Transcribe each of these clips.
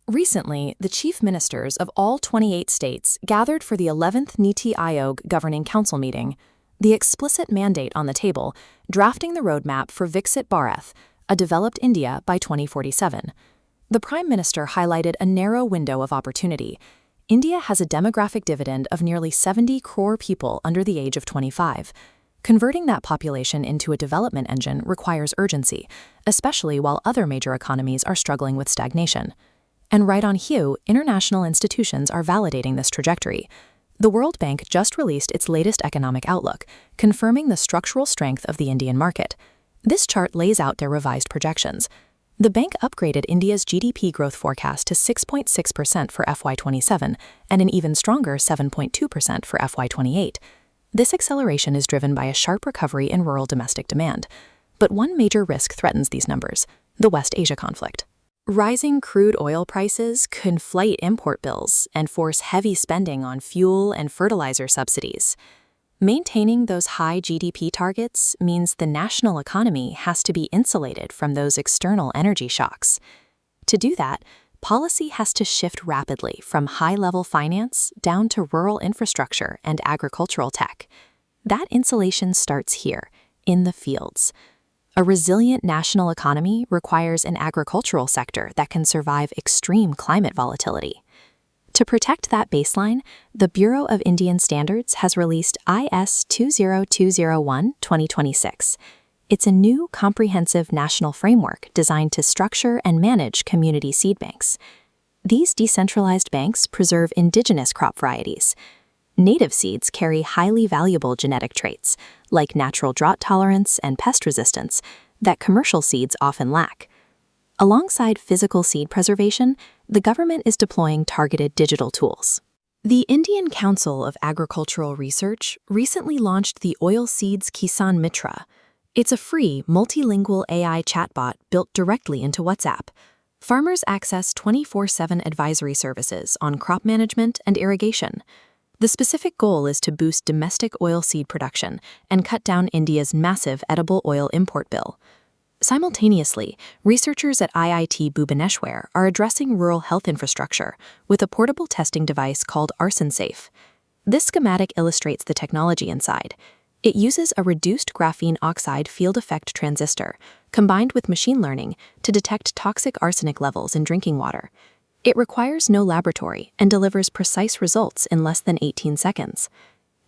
Recently, the chief ministers of all 28 states gathered for the 11th Niti Aayog Governing Council meeting. The explicit mandate on the table, drafting the roadmap for Viksit Bharat, a developed India by 2047. The Prime Minister highlighted a narrow window of opportunity. India has a demographic dividend of nearly 70 crore people under the age of 25. Converting that population into a development engine requires urgency, especially while other major economies are struggling with stagnation. And right on cue, international institutions are validating this trajectory. The World Bank just released its latest economic outlook, confirming the structural strength of the Indian market. This chart lays out their revised projections. The bank upgraded India's GDP growth forecast to 6.6% for FY27 and an even stronger 7.2% for FY28. This acceleration is driven by a sharp recovery in rural domestic demand. But one major risk threatens these numbers: the West Asia conflict. Rising crude oil prices can inflate import bills and force heavy spending on fuel and fertilizer subsidies. Maintaining those high GDP targets means the national economy has to be insulated from those external energy shocks. To do that, policy has to shift rapidly from high-level finance down to rural infrastructure and agricultural tech. That insulation starts here, in the fields. A resilient national economy requires an agricultural sector that can survive extreme climate volatility. To protect that baseline, the Bureau of Indian Standards has released IS 20201-2026. It's a new, comprehensive national framework designed to structure and manage community seed banks. These decentralized banks preserve indigenous crop varieties. Native seeds carry highly valuable genetic traits, like natural drought tolerance and pest resistance, that commercial seeds often lack. Alongside physical seed preservation, the government is deploying targeted digital tools. The Indian Council of Agricultural Research recently launched the Oilseeds Kisan Mitra. It's a free, multilingual AI chatbot built directly into WhatsApp. Farmers access 24/7 advisory services on crop management and irrigation. The specific goal is to boost domestic oilseed production and cut down India's massive edible oil import bill. Simultaneously, researchers at IIT Bhubaneswar are addressing rural health infrastructure with a portable testing device called ArsenSafe. This schematic illustrates the technology inside. It uses a reduced graphene oxide field effect transistor, combined with machine learning, to detect toxic arsenic levels in drinking water. It requires no laboratory and delivers precise results in less than 18 seconds.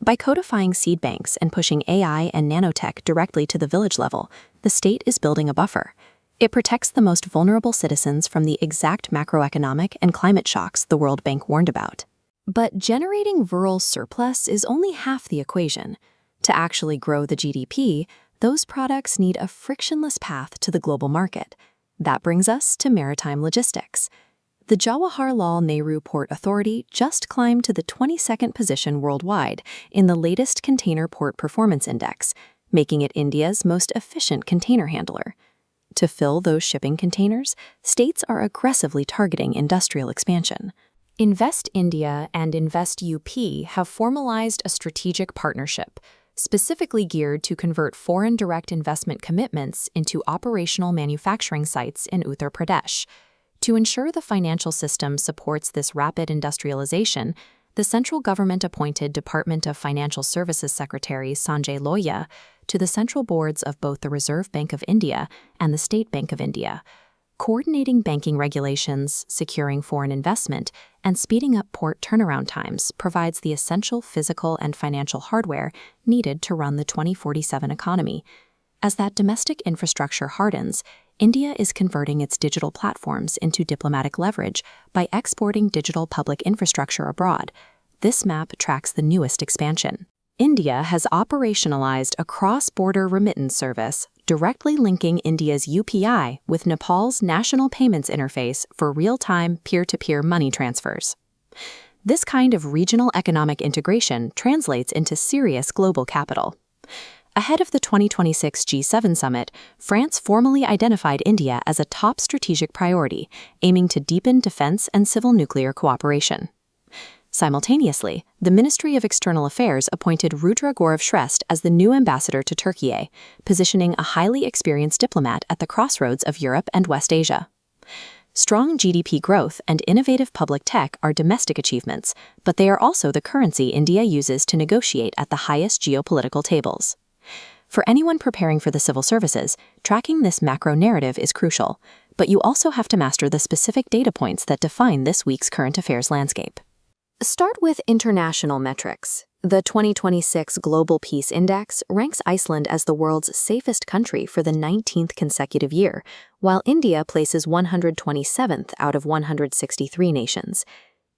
By codifying seed banks and pushing AI and nanotech directly to the village level, the state is building a buffer. It protects the most vulnerable citizens from the exact macroeconomic and climate shocks the World Bank warned about. But generating rural surplus is only half the equation. To actually grow the GDP, those products need a frictionless path to the global market. That brings us to maritime logistics. The Jawaharlal Nehru Port Authority just climbed to the 22nd position worldwide in the latest Container Port Performance Index, making it India's most efficient container handler. To fill those shipping containers, states are aggressively targeting industrial expansion. Invest India and Invest UP have formalized a strategic partnership, specifically geared to convert foreign direct investment commitments into operational manufacturing sites in Uttar Pradesh. To ensure the financial system supports this rapid industrialization, the central government-appointed Department of Financial Services Secretary Sanjay Loya to the central boards of both the Reserve Bank of India and the State Bank of India, coordinating banking regulations, securing foreign investment, and speeding up port turnaround times provides the essential physical and financial hardware needed to run the 2047 economy. As that domestic infrastructure hardens, India is converting its digital platforms into diplomatic leverage by exporting digital public infrastructure abroad. This map tracks the newest expansion. India has operationalized a cross-border remittance service directly linking India's UPI with Nepal's National Payments Interface for real-time peer-to-peer money transfers. This kind of regional economic integration translates into serious global capital. Ahead of the 2026 G7 summit, France formally identified India as a top strategic priority, aiming to deepen defense and civil nuclear cooperation. Simultaneously, the Ministry of External Affairs appointed Rudra Gaurav Shrestha as the new ambassador to Turkey, positioning a highly experienced diplomat at the crossroads of Europe and West Asia. Strong GDP growth and innovative public tech are domestic achievements, but they are also the currency India uses to negotiate at the highest geopolitical tables. For anyone preparing for the civil services, tracking this macro narrative is crucial, but you also have to master the specific data points that define this week's current affairs landscape. Start with international metrics. The 2026 Global Peace Index ranks Iceland as the world's safest country for the 19th consecutive year, while India places 127th out of 163 nations.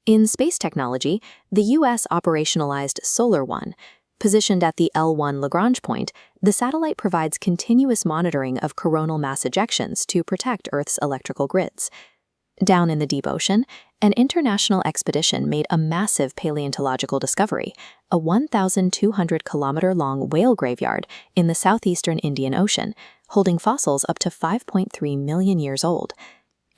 In space technology, the U.S. operationalized Solar One. Positioned at the L1 Lagrange point, the satellite provides continuous monitoring of coronal mass ejections to protect Earth's electrical grids. Down in the deep ocean, an international expedition made a massive paleontological discovery, a 1,200-kilometer-long whale graveyard in the southeastern Indian Ocean, holding fossils up to 5.3 million years old.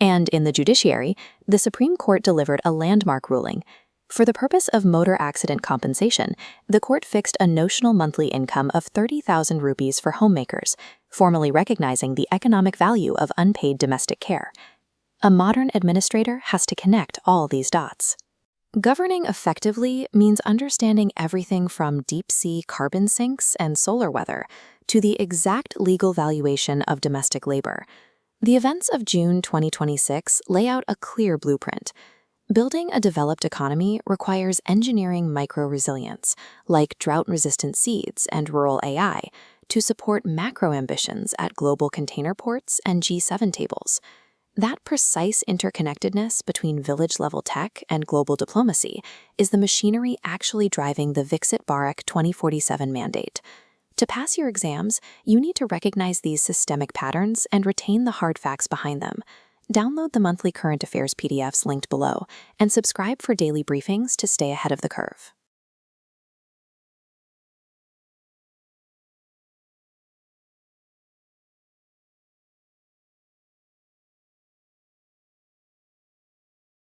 And in the judiciary, the Supreme Court delivered a landmark ruling. For the purpose of motor accident compensation, the court fixed a notional monthly income of 30,000 rupees for homemakers, formally recognizing the economic value of unpaid domestic care. A modern administrator has to connect all these dots. Governing effectively means understanding everything from deep-sea carbon sinks and solar weather to the exact legal valuation of domestic labor. The events of June 2026 lay out a clear blueprint. Building a developed economy requires engineering micro-resilience, like drought-resistant seeds and rural AI, to support macro ambitions at global container ports and G7 tables. That precise interconnectedness between village-level tech and global diplomacy is the machinery actually driving the Viksit Bharat 2047 mandate. To pass your exams, you need to recognize these systemic patterns and retain the hard facts behind them. Download the monthly current affairs PDFs linked below and subscribe for daily briefings to stay ahead of the curve.